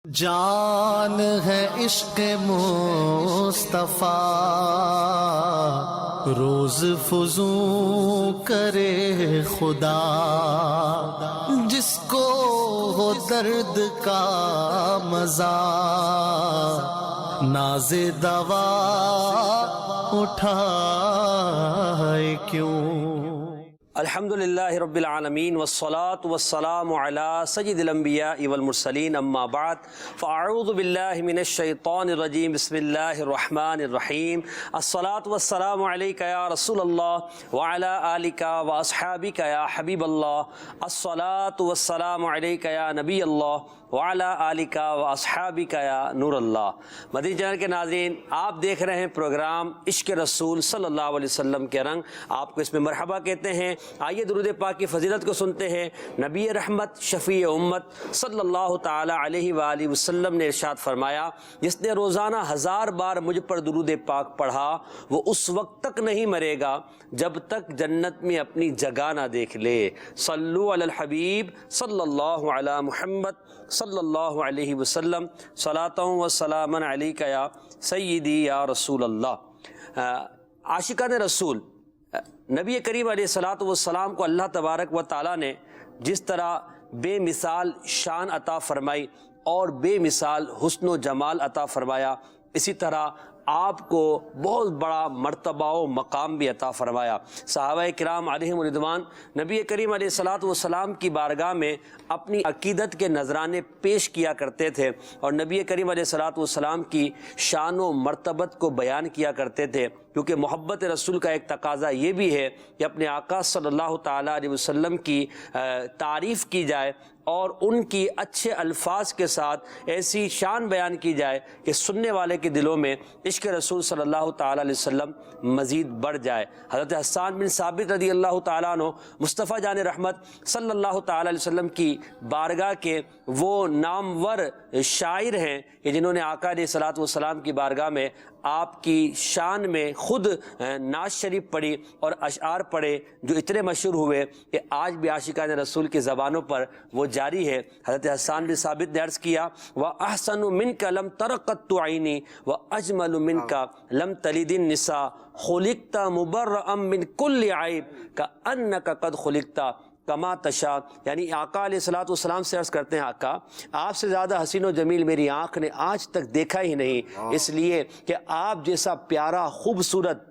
جان ہے عشق مصطفیٰ روز فزوں کرے خدا، جس کو ہو درد کا مزہ ناز دوا اٹھائے کیوں۔ الحمدللہ رب العالمین والصلاة والسلام علی سید الانبیاء والمرسلین، اما بعد فاعوذ باللہ من الشیطان الرجیم، بسم اللہ الرحمن الرحیم۔ الصلاة والسلام علیکہ یا رسول اللہ وعلی آلکہ واصحابکہ یا حبیب اللہ۔ الصلاة والسلام علیکہ یا نبی اللہ وعلی آلکہ واصحابکہ یا نور اللہ۔ مدنی چینل کے ناظرین، آپ دیکھ رہے ہیں پروگرام عشق رسول صلی اللہ علیہ وسلم کے رنگ، آپ کو اس میں مرحبا کہتے ہیں۔ آئیے درود پاک کی فضیلت کو سنتے ہیں۔ نبی رحمت شفیع امت صلی اللہ تعالی علیہ وآلہ وسلم نے ارشاد فرمایا، جس نے روزانہ 1000 بار مجھ پر درود پاک پڑھا وہ اس وقت تک نہیں مرے گا جب تک جنت میں اپنی جگہ نہ دیکھ لے۔ صلو علی الحبیب صلی اللہ علی محمد صلی اللہ علیہ وسلم، صلاۃ و سلام علیک یا سیدی یا رسول اللہ۔ عاشقان رسول، نبی کریم علیہ الصلوۃ والسلام کو اللہ تبارک و تعالیٰ نے جس طرح بے مثال شان عطا فرمائی اور بے مثال حسن و جمال عطا فرمایا، اسی طرح آپ کو بہت بڑا مرتبہ و مقام بھی عطا فرمایا۔ صحابہ کرام علیہم رضوان نبی کریم علیہ الصلوۃ والسلام کی بارگاہ میں اپنی عقیدت کے نذرانے پیش کیا کرتے تھے اور نبی کریم علیہ الصلوۃ والسلام کی شان و مرتبت کو بیان کیا کرتے تھے، کیونکہ محبت رسول کا ایک تقاضا یہ بھی ہے کہ اپنے آقا صلی اللہ تعالیٰ علیہ وسلم کی تعریف کی جائے اور ان کی اچھے الفاظ کے ساتھ ایسی شان بیان کی جائے کہ سننے والے کے دلوں میں عشق رسول صلی اللہ تعالیٰ علیہ وسلم مزید بڑھ جائے۔ حضرت حسان بن ثابت رضی اللہ تعالیٰ عنہ مصطفیٰ جان رحمت صلی اللہ تعالیٰ علیہ وسلم کی بارگاہ کے وہ نامور شاعر ہیں کہ جنہوں نے آقا علیہ الصلوۃ والسلام کی بارگاہ میں آپ کی شان میں خود نعت شریف پڑھی اور اشعار پڑھے جو اتنے مشہور ہوئے کہ آج بھی عاشقان رسول کی زبانوں پر وہ جاری ہے۔ حضرت حسان بن ثابت نے عرض کیا، وَأَحْسَنُ مِنْكَ لَمْ تَرَقَّتُ عَيْنِي وَأَجْمَلُ مِنْكَ لَمْ تَلِدِ النِّسَاءُ خُلِقْتَ مُبَرَّأً مِنْ كُلِّ عَيْبٍ كَأَنَّكَ قَدْ خُلِقْتَ کما تشاء۔ یعنی آقا علیہ الصلوۃ والسلام سے عرض کرتے ہیں، آقا آپ سے زیادہ حسین و جمیل میری آنکھ نے آج تک دیکھا ہی نہیں، اس لیے کہ آپ جیسا پیارا خوبصورت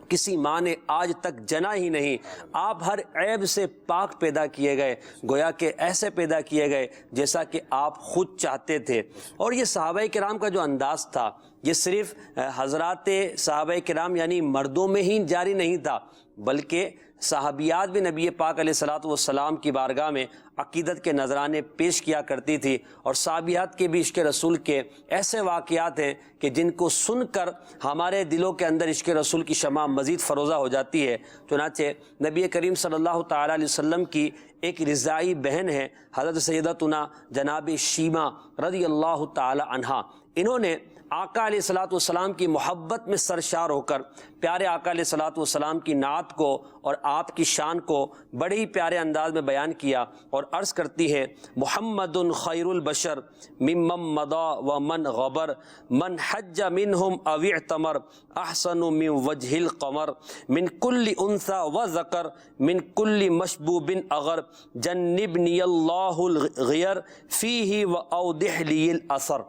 کسی ماں نے آج تک جنا ہی نہیں۔ آپ ہر عیب سے پاک پیدا کیے گئے، گویا کہ ایسے پیدا کیے گئے جیسا کہ آپ خود چاہتے تھے۔ اور یہ صحابہ کرام کا جو انداز تھا، یہ صرف حضرات صحابہ کرام یعنی مردوں میں ہی جاری نہیں تھا، بلکہ صحابیات بھی نبی پاک علیہ الصلوۃ والسلام کی بارگاہ میں عقیدت کے نذرانے پیش کیا کرتی تھی، اور صحابیات کے بھی عشق رسول کے ایسے واقعات ہیں کہ جن کو سن کر ہمارے دلوں کے اندر عشق رسول کی شمع مزید فروزہ ہو جاتی ہے۔ چنانچہ نبی کریم صلی اللہ تعالیٰ علیہ وسلم کی ایک رضائی بہن ہے حضرت سیدتنا جناب شیمہ رضی اللہ تعالی عنہا، انہوں نے آقا علیہ الصلوۃ والسلام کی محبت میں سرشار ہو کر پیارے آقا علیہ الصلوۃ والسلام کی نعت کو اور آپ کی شان کو بڑے ہی پیارے انداز میں بیان کیا اور عرض کرتی ہے، محمد خیر البشر ممن مضى ومن غبر من حج منهم او اعتمر احسن من وجه القمر من كل انثى وذكر من كل مشبوب اغر جنبني الله الغير فيه واوضح لي الاثر۔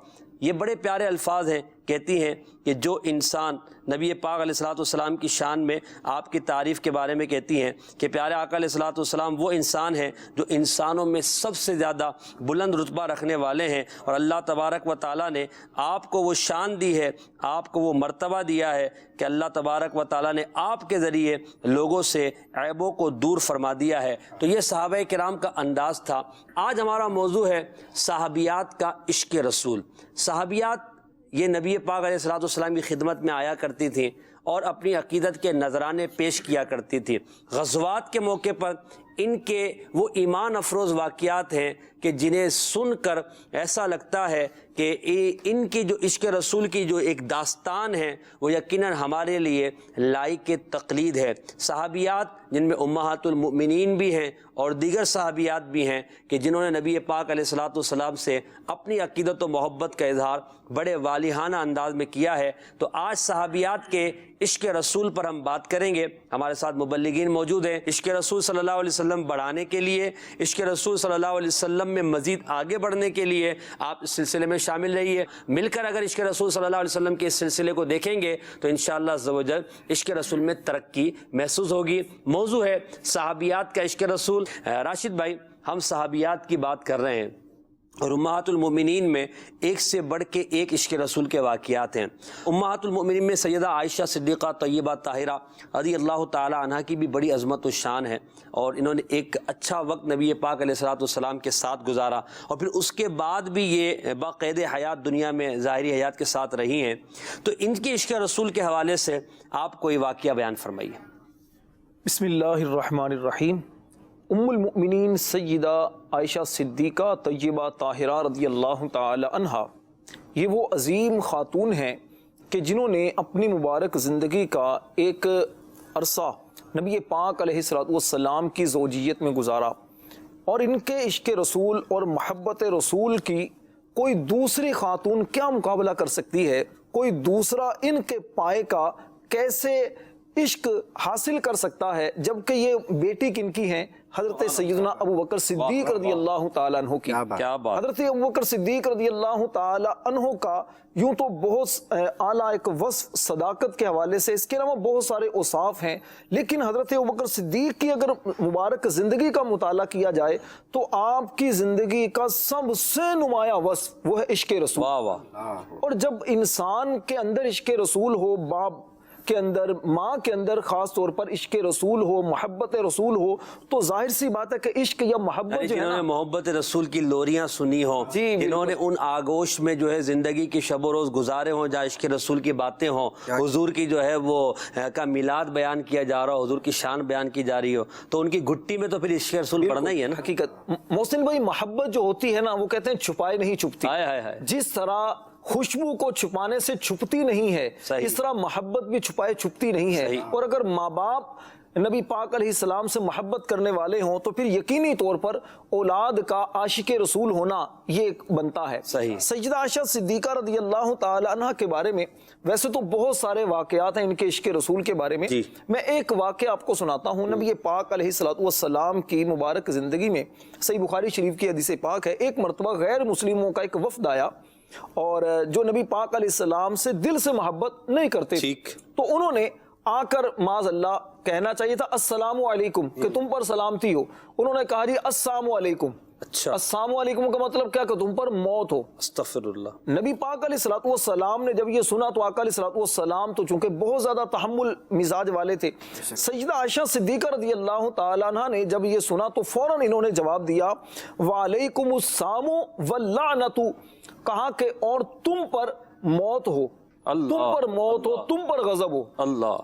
یہ بڑے پیارے الفاظ ہیں، کہتی ہیں کہ جو انسان نبی پاک علیہ الصلوۃ والسلام کی شان میں آپ کی تعریف کے بارے میں کہتی ہیں کہ پیارے آقا علیہ الصلوۃ والسلام وہ انسان ہیں جو انسانوں میں سب سے زیادہ بلند رتبہ رکھنے والے ہیں، اور اللہ تبارک و تعالیٰ نے آپ کو وہ شان دی ہے، آپ کو وہ مرتبہ دیا ہے کہ اللہ تبارک و تعالیٰ نے آپ کے ذریعے لوگوں سے عیبوں کو دور فرما دیا ہے۔ تو یہ صحابہ کرام کا انداز تھا۔ آج ہمارا موضوع ہے صحابیات کا عشق رسول۔ صحابیات یہ نبی پاک علیہ الصلوۃ والسلام کی خدمت میں آیا کرتی تھیں اور اپنی عقیدت کے نذرانے پیش کیا کرتی تھی۔ غزوات کے موقع پر ان کے وہ ایمان افروز واقعات ہیں کہ جنہیں سن کر ایسا لگتا ہے کہ ان کی جو عشق رسول کی جو ایک داستان ہے وہ یقیناً ہمارے لیے لائق تقلید ہے۔ صحابیات جن میں امہات المؤمنین بھی ہیں اور دیگر صحابیات بھی ہیں کہ جنہوں نے نبی پاک علیہ الصلوۃ والسلام سے اپنی عقیدت و محبت کا اظہار بڑے والہانہ انداز میں کیا ہے۔ تو آج صحابیات کے عشق رسول پر ہم بات کریں گے۔ ہمارے ساتھ مبلغین موجود ہیں۔ عشق رسول صلی اللہ علیہ وسلم بڑھانے کے لیے، عشق رسول صلی اللہ علیہ وسلم میں مزید آگے بڑھنے کے لیے آپ اس سلسلے میں شامل رہیے۔ مل کر اگر عشق رسول صلی اللہ علیہ وسلم کے اس سلسلے کو دیکھیں گے تو انشاءاللہ عز و جل عشق رسول میں ترقی محسوس ہوگی۔ موضوع ہے صحابیات کا عشق رسول۔ راشد بھائی، ہم صحابیات کی بات کر رہے ہیں اور امہات المؤمنین میں ایک سے بڑھ کے ایک عشق رسول کے واقعات ہیں۔ امہات المؤمنین میں سیدہ عائشہ صدیقہ طیبہ طاہرہ رضی اللہ تعالی عنہا کی بھی بڑی عظمت و شان ہے، اور انہوں نے ایک اچھا وقت نبی پاک علیہ الصلوۃ والسلام کے ساتھ گزارا، اور پھر اس کے بعد بھی یہ باقید حیات دنیا میں ظاہری حیات کے ساتھ رہی ہیں۔ تو ان کے عشق رسول کے حوالے سے آپ کوئی واقعہ بیان فرمائیے۔ بسم اللہ الرحمن الرحیم۔ ام المؤمنین سیدہ عائشہ صدیقہ طیبہ طاہرہ رضی اللہ تعالی عنہا، یہ وہ عظیم خاتون ہیں کہ جنہوں نے اپنی مبارک زندگی کا ایک عرصہ نبی پاک علیہ الصلوۃ والسلام کی زوجیت میں گزارا، اور ان کے عشق رسول اور محبت رسول کی کوئی دوسری خاتون کیا مقابلہ کر سکتی ہے؟ کوئی دوسرا ان کے پائے کا کیسے عشق حاصل کر سکتا ہے، جبکہ یہ بیٹی کن کی ہیں؟ حضرت سیدنا ابو بکر صدیق رضی اللہ تعالیٰ عنہ کی۔ کیا بات! حضرت ابو بکر صدیق رضی اللہ تعالیٰ عنہ کا یوں تو بہت اعلیٰ ایک وصف صداقت کے حوالے سے، اس کے علاوہ بہت سارے اوصاف ہیں، لیکن حضرت ابو بکر صدیق کی اگر مبارک زندگی کا مطالعہ کیا جائے تو آپ کی زندگی کا سب سے نمایاں وصف وہ ہے عشق رسول۔ واہ واہ! اور جب انسان کے اندر عشق رسول ہو، باپ کے اندر، ماں کے اندر خاص طور پر عشق رسول ہو، محبت رسول ہو، تو ظاہر سی بات ہے کہ عشق یا محبت جو ہے جنہوں نے نا، محبت رسول کی لوریاں سنی ہوں، جنہوں نے ان آگوش میں جو ہے زندگی کی شب و روز گزارے ہوں جہاں عشق رسول کی باتیں ہوں، حضور کی جو ہے وہ کا میلاد بیان کیا جا رہا ہو، حضور کی شان بیان کی جا رہی ہو، تو ان کی گھٹی میں تو پھر عشق رسول پڑھنا ہی ہے نا۔ حقیقت محسن بھائی، محبت جو ہوتی ہے نا، وہ کہتے ہیں چھپائے نہیں چھپتی۔ ہائے ہائے ہائے! جس طرح خوشبو کو چھپانے سے چھپتی نہیں ہے، اس طرح محبت بھی چھپائے چھپتی نہیں ہے۔ اور اگر ماں باپ نبی پاک علیہ السلام سے محبت کرنے والے ہوں تو پھر یقینی طور پر اولاد کا عاشق رسول ہونا یہ بنتا ہے۔ سیدہ عائشہ صدیقہ رضی اللہ تعالی عنہ کے بارے میں ویسے تو بہت سارے واقعات ہیں ان کے عشق رسول کے بارے میں، میں ایک واقعہ آپ کو سناتا ہوں۔ نبی پاک علیہ الصلوۃ والسلام کی مبارک زندگی میں صحیح بخاری شریف کی حدیث پاک ہے، ایک مرتبہ غیر مسلموں کا ایک وفد آیا، اور جو نبی پاک علیہ السلام سے دل سے محبت نہیں کرتے، تو انہوں نے آ کر معاذ اللہ کہنا چاہیے تھا السلام علیکم، کہ تم پر سلامتی ہو، انہوں نے کہا جی السلام علیکم۔ اچھا، السلام علیکم کا مطلب کیا کہ تم پر موت ہو۔ استغفر اللہ۔ نبی پاک علیہ الصلوۃ والسلام نے جب یہ سنا تو آقا علیہ الصلوۃ والسلام تو چونکہ بہت زیادہ تحمل مزاج والے تھے، سیدہ عائشہ صدیقہ رضی اللہ تعالی عنہا نے جب یہ سنا تو فوراً انہوں نے جواب دیا وعلیکم السلام واللعنۃ، کہا کہ اور تم پر موت ہو، تم پر موت ہو، تم پر غضب ہو۔ اللہ!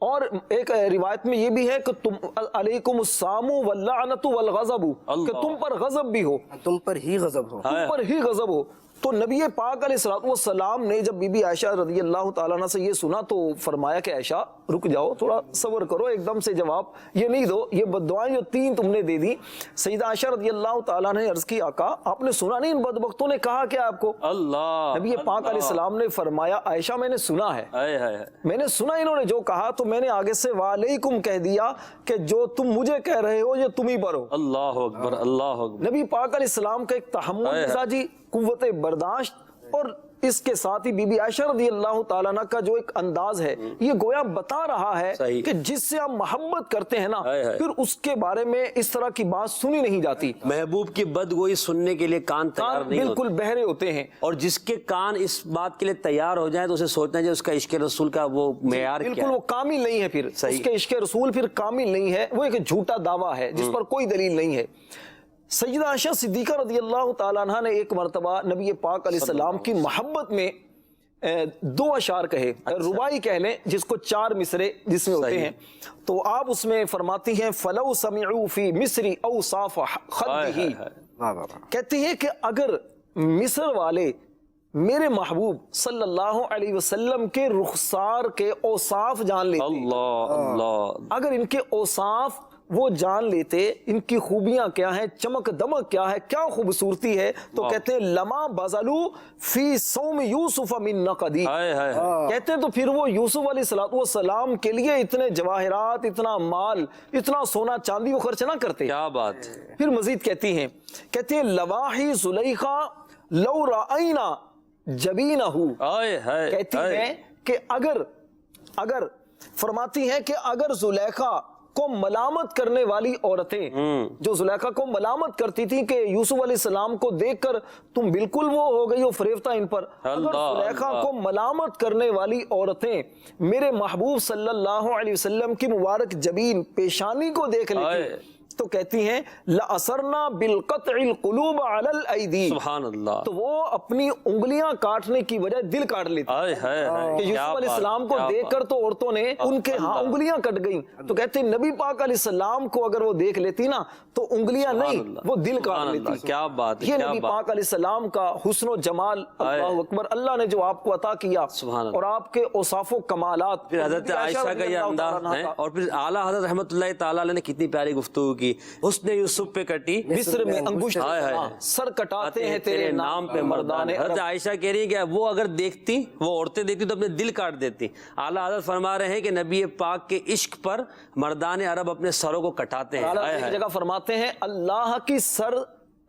اور ایک روایت میں یہ بھی ہے کہ تم علیکم السلام واللعنۃ والغضب، کہ تم پر غضب بھی ہو، تم پر ہی غضب ہو، تم پر ہی غضب ہو۔ تو نبی پاک علیہ الصلوۃ والسلام نے جب بی بی عائشہ رضی اللہ تعالیٰ عنہ سے یہ سنا تو فرمایا کہ عائشہ رک جاؤ، تھوڑا صبر کرو، ایک دم سے جواب یہ نہیں دو، یہ بددعائیں جو تین تم نے دے دی۔ سیدہ عائشہ رضی اللہ تعالیٰ نے عرض کی آقا آپ نے سنا نہیں ان بدبختوں نے کہا کیا آپ کو؟ اللہ! نبی پاک علیہ السلام نے فرمایا عائشہ میں نے سنا ہے، میں نے سنا انہوں نے جو کہا، تو میں نے آگے سے وعلیکم کہہ دیا کہ جو تم مجھے کہہ رہے ہو یہ تم ہی پر ہو۔ اللہ اکبر! اللہ اکبر! نبی پاک علیہ السلام کا ایک تحمل مزاجی، قوت برداشت، اور اس کے ساتھ ہی بی بی عائشہ رضی اللہ تعالیٰ عنہ کا جو ایک انداز ہے یہ گویا بتا رہا ہے کہ جس سے آپ محبت کرتے ہیں نا پھر اس کے بارے میں اس طرح کی بات سنی نہیں جاتی۔ محبوب کی بدگوئی سننے کے لیے کان تیار نہیں ہوتے، بالکل بہرے ہوتے ہیں، اور جس کے کان اس بات کے لیے تیار ہو جائیں تو اسے سوچنا چاہیے اس کا عشق رسول کا وہ معیار کیا ہے۔ بالکل وہ کامل نہیں ہے، پھر اس کے عشق رسول پھر کامل نہیں ہے، وہ ایک جھوٹا دعویٰ ہے جس پر کوئی دلیل نہیں ہے۔ سیدہ عائشہ صدیقہ رضی اللہ تعالیٰ عنہ نے ایک مرتبہ نبی پاک علیہ السلام کی محبت میں دو اشعار کہے، ربائی کہہ لیں جس کو 4 مصرے جس میں ہوتے ہیں، تو آپ اس میں فرماتی ہیں فَلَوْ سَمِعُوا فِي مِصْرِ أَوْصَافَ خَدِّهِ، کہتی ہیں کہ اگر مصر والے میرے محبوب صلی اللہ علیہ وسلم کے رخسار کے اوصاف جان لیتے، اللہ، اگر ان کے اوصاف وہ جان لیتے، ان کی خوبیاں کیا ہیں، چمک دمک کیا ہے، کیا خوبصورتی ہے، تو کہتے ہیں لما بزلو فی صوم یوسف من نقدی، کہتے ہیں تو پھر وہ یوسف علیہ السلام کے لیے اتنے جواہرات، اتنا مال، اتنا سونا چاندی وہ خرچ نہ کرتے۔ کیا بات۔ پھر مزید کہتی ہیں لواحی زلیخا لو رأینا جبینہ، کہتی ہیں کہ اگر فرماتی ہیں کہ اگر زلیخا کو ملامت کرنے والی عورتیں، جو زلیخا کو ملامت کرتی تھی کہ یوسف علیہ السلام کو دیکھ کر تم بالکل وہ ہو گئی ہو فریفتہ ان پر، اگر زلیخا کو ملامت کرنے والی عورتیں میرے محبوب صلی اللہ علیہ وسلم کی مبارک جبین پیشانی کو دیکھ لیتی تو کہتی ہیں لَأَسَرْنَا بِالْقَطْعِ الْقُلُوبَ عَلَى الْأَيْدِي، سبحان اللہ، تو وہ اپنی انگلیاں کاٹنے کی بجائے دل کاٹ لیتی کہ یوسف علیہ السلام کو دیکھ کر تو عورتوں نے ان کے ہاں انگلیاں کٹ گئیں، تو کہتے ہیں نبی پاک علیہ السلام کو اگر وہ دیکھ لیتی نا تو انگلیاں نہیں وہ دل کاٹ لیتی۔ کیا بات، یہ نبی پاک علیہ السلام کا حسن و جمال، اللہ اکبر، اللہ نے جو آپ کو عطا کیا اور آپ کے اوصاف و کمالات۔ پھر حضرت عائشہ کا یہ انداز ہے، اور پھر اعلیٰ حضرت رحمۃ اللہ تعالیٰ علیہ نے کتنی پیاری گفتگو کی، اس نے یوسف پہ کٹی مصر میں انگشت سر کٹاتے ہیں تیرے نام پہ مردان عرب۔ حضرت عائشہ کہہ رہی ہے کہ وہ اگر دیکھتی، وہ عورتیں دیکھتی تو اپنے دل کاٹ دیتی۔ اعلیٰ حضرت فرما رہے ہیں کہ نبی پاک کے عشق پر مردان عرب اپنے سروں کو کٹاتے ہیں۔ ایک جگہ فرماتے ہیں اللہ کی سر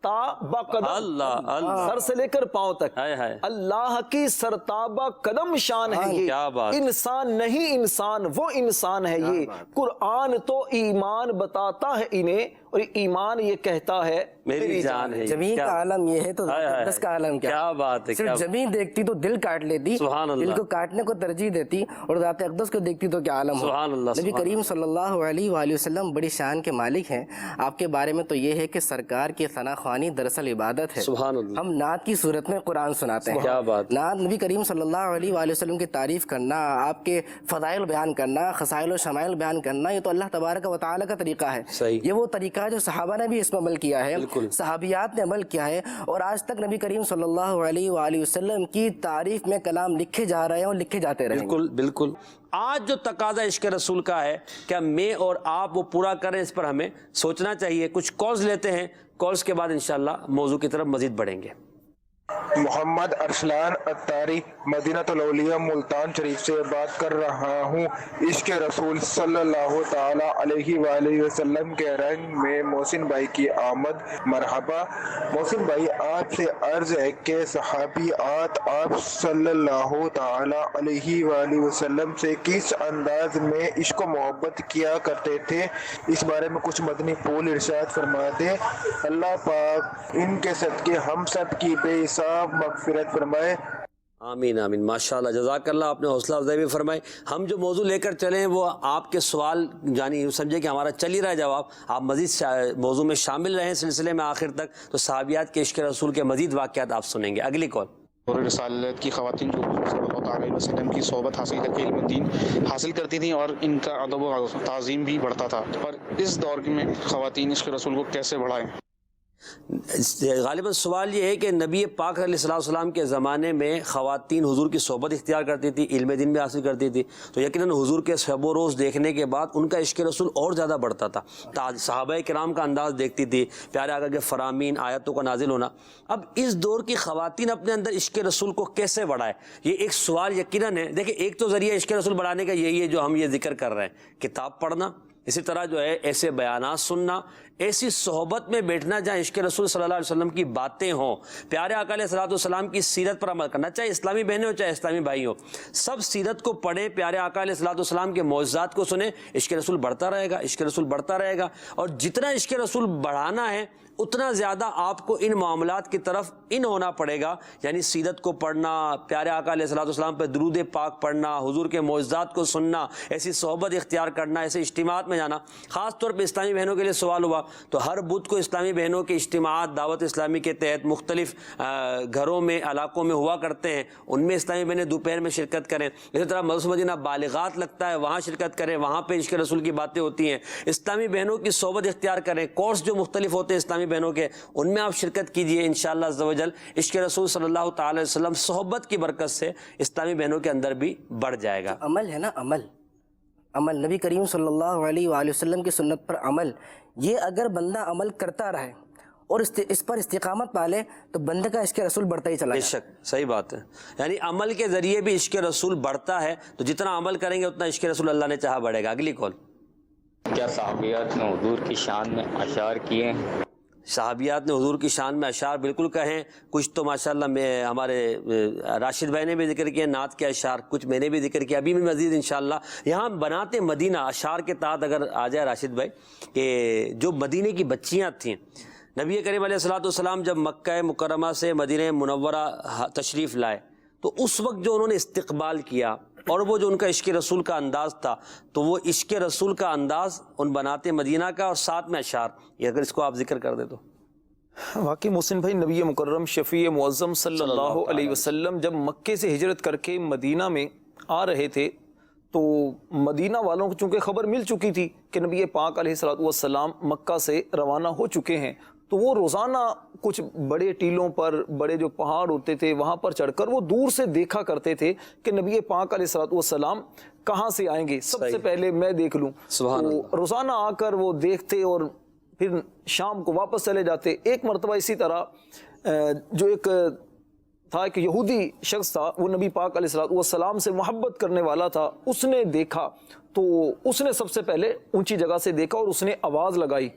با قدم، سر سے لے کر پاؤں تک اللہ کی سرتابہ قدم شان ہے یہ، انسان نہیں انسان وہ انسان ہے یہ، قرآن تو ایمان بتاتا ہے انہیں اور ایمان یہ کہتا ہے میری جان ہے۔ زمین کا عالم یہ ہے تو اقدس کا عالم کیا بات ہے، صرف زمین دیکھتی تو دل کاٹ لیتی، دل کو کاٹنے کو ترجیح دیتی، اور ذات اقدس کو دیکھتی تو کیا عالم ہو۔ نبی کریم صلی اللہ علیہ وآلہ وسلم بڑی شان کے مالک ہیں، آپ کے بارے میں تو یہ ہے کہ سرکار کی ثنا خوانی دراصل عبادت ہے۔ ہم نعت کی صورت میں قرآن سناتے ہیں، نعت نبی کریم صلی اللہ علیہ وآلہ وسلم کی تعریف کرنا، آپ کے فضائل بیان کرنا، خصائل و شمائل بیان کرنا، یہ تو اللہ تبارک و تعالی کا طریقہ ہے۔ یہ وہ طریقہ ہے جو صحابہ نے بھی اس میں عمل کیا ہے، صحابیات نے عمل کیا ہے، اور آج تک نبی کریم صلی اللہ علیہ وآلہ وسلم کی تعریف میں کلام لکھے جا رہے ہیں اور لکھے جاتے رہیں گے۔ بالکل۔ آج جو تقاضا عشق رسول کا ہے، کیا میں اور آپ وہ پورا کریں، اس پر ہمیں سوچنا چاہیے۔ کچھ کالز لیتے ہیں، کالز کے بعد انشاءاللہ موضوع کی طرف مزید بڑھیں گے۔ محمد ارسلان اتاری مدینہ الاولیاء ملتان شریف سے بات کر رہا ہوں۔ عشق رسول صلی اللہ تعالی علیہ وآلہ وسلم کے رنگ میں محسن بھائی کی آمد، مرحبا۔ محسن بھائی، آپ سے عرض ہے کہ صحابیات آپ صلی اللہ تعالی علیہ وآلہ وسلم سے کس انداز میں عشق و محبت کیا کرتے تھے، اس بارے میں کچھ مدنی پھول ارشاد فرما دیں۔ اللہ پاک ان کے صدقے ہم سب کی بے حساب مغفرت فرمائے۔ آمین آمین، ماشاءاللہ، جزاک اللہ، آپ نے حوصلہ افزائی بھی فرمائی۔ ہم جو موضوع لے کر چلے ہیں وہ آپ کے سوال، یعنی سمجھے کہ ہمارا چل ہی رہا ہے جواب، آپ مزید موضوع میں شامل رہیں سلسلے میں آخر تک، تو صحابیات کے عشق رسول کے مزید واقعات آپ سنیں گے۔ اگلی کال۔ اور رسالت کی خواتین جو حضور صلی اللہ علیہ وسلم کی صحبت حاصل کر کے علم دین حاصل کرتی تھیں اور ان کا ادب و تعظیم بھی بڑھتا تھا، اور اس دور میں خواتین عشق رسول کو کیسے بڑھائیں؟ غالباً سوال یہ ہے کہ نبی پاک علیہ السلام کے زمانے میں خواتین حضور کی صحبت اختیار کرتی تھی، علم دین بھی حاصل کرتی تھی، تو یقیناً حضور کے شب و روز دیکھنے کے بعد ان کا عشق رسول اور زیادہ بڑھتا تھا۔ صحابہ کرام کا انداز دیکھتی تھی، پیارے آقا کے فرامین، آیتوں کا نازل ہونا۔ اب اس دور کی خواتین اپنے اندر عشق رسول کو کیسے بڑھائے، یہ ایک سوال یقیناً ہے۔ دیکھیں، ایک تو ذریعہ عشق رسول بڑھانے کا یہی ہے جو ہم یہ ذکر کر رہے ہیں، کتاب پڑھنا، اسی طرح جو ہے ایسے بیانات سننا، ایسی صحبت میں بیٹھنا جہاں عشق رسول صلی اللہ علیہ وسلم کی باتیں ہوں، پیارے آقا علیہ السلام کی سیرت پر عمل کرنا، چاہے اسلامی بہنیں ہوں چاہے اسلامی بھائی ہوں، سب سیرت کو پڑھیں، پیارے آقا علیہ السلام کے معجزات کو سنیں، عشق رسول بڑھتا رہے گا، عشق رسول بڑھتا رہے گا۔ اور جتنا عشق رسول بڑھانا ہے اتنا زیادہ آپ کو ان معاملات کی طرف ہونا پڑے گا، یعنی سیرت کو پڑھنا، پیارے آقا علیہ السلام پہ درود پاک پڑھنا، حضور کے معجزات کو سننا، ایسی صحبت اختیار کرنا، ایسے اجتماعات میں میں جانا. خاص طور پہ اسلامی بہنوں کے لیے سوال ہوا تو ہر بدھ کو اسلامی بہنوں کے اجتماعات دعوت اسلامی کے تحت مختلف گھروں میں علاقوں میں ہوا کرتے ہیں, ان میں اسلامی بہنیں دوپہر میں شرکت کریں. اسی طرح مدرسہ مدینہ بالغات لگتا ہے, وہاں شرکت کریں, وہاں پہ عشق رسول کی باتیں ہوتی ہیں. اسلامی بہنوں کی صحبت اختیار کریں, کورس جو مختلف ہوتے ہیں اسلامی بہنوں کے ان میں آپ شرکت کیجئے. انشاءاللہ عز و جل عشق رسول صلی اللہ تعالی علیہ وسلم صحبت کی برکت سے اسلامی بہنوں کے اندر بھی بڑھ جائے گا. عمل ہے نا, عمل نبی کریم صلی اللہ علیہ وآلہ وسلم کی سنت پر عمل, یہ اگر بندہ عمل کرتا رہے اور اس پر استقامت پالے تو بندے کا عشق رسول بڑھتا ہی چلا بے جائے. شک صحیح بات ہے, یعنی عمل کے ذریعے بھی عشق رسول بڑھتا ہے, تو جتنا عمل کریں گے اتنا عشق رسول اللہ نے چاہا بڑھے گا. اگلی کال. کیا صحابیات نے حضور کی شان میں اشعار کیے ہیں؟ صحابیات نے حضور کی شان میں اشعار بالکل کہیں, کچھ تو ماشاءاللہ میں ہمارے راشد بھائی نے بھی ذکر کیا نعت کے اشعار, کچھ میں نے بھی ذکر کیا, ابھی بھی مزید انشاءاللہ. یہاں بنات مدینہ اشعار کے تحت اگر آ جائے راشد بھائی, کہ جو مدینے کی بچیاں تھیں, نبی کریم علیہ الصلوۃ والسلام جب مکہ مکرمہ سے مدینہ منورہ تشریف لائے تو اس وقت جو انہوں نے استقبال کیا اور وہ جو ان کا عشق رسول کا انداز تھا, تو وہ عشق رسول کا انداز ان بنات مدینہ کا اور ساتھ میں اشعار, یہ اگر اس کو آپ ذکر کر دیں تو. واقعی محسن بھائی, نبی مکرم شفیع معظم صلی اللہ علیہ وسلم جب مکے سے ہجرت کر کے مدینہ میں آ رہے تھے تو مدینہ والوں کو چونکہ خبر مل چکی تھی کہ نبی پاک علیہ الصلوۃ والسلام مکہ سے روانہ ہو چکے ہیں, تو وہ روزانہ کچھ بڑے ٹیلوں پر, بڑے جو پہاڑ ہوتے تھے وہاں پر چڑھ کر وہ دور سے دیکھا کرتے تھے کہ نبی پاک علیہ الصلوۃ والسلام کہاں سے آئیں گے, سب سے پہلے میں دیکھ لوں. تو روزانہ آ کر وہ دیکھتے اور پھر شام کو واپس چلے جاتے. ایک مرتبہ اسی طرح جو ایک تھا, ایک یہودی شخص تھا, وہ نبی پاک علیہ الصلوۃ والسلام سے محبت کرنے والا تھا, اس نے دیکھا تو اس نے سب سے پہلے اونچی جگہ سے دیکھا اور اس نے آواز لگائی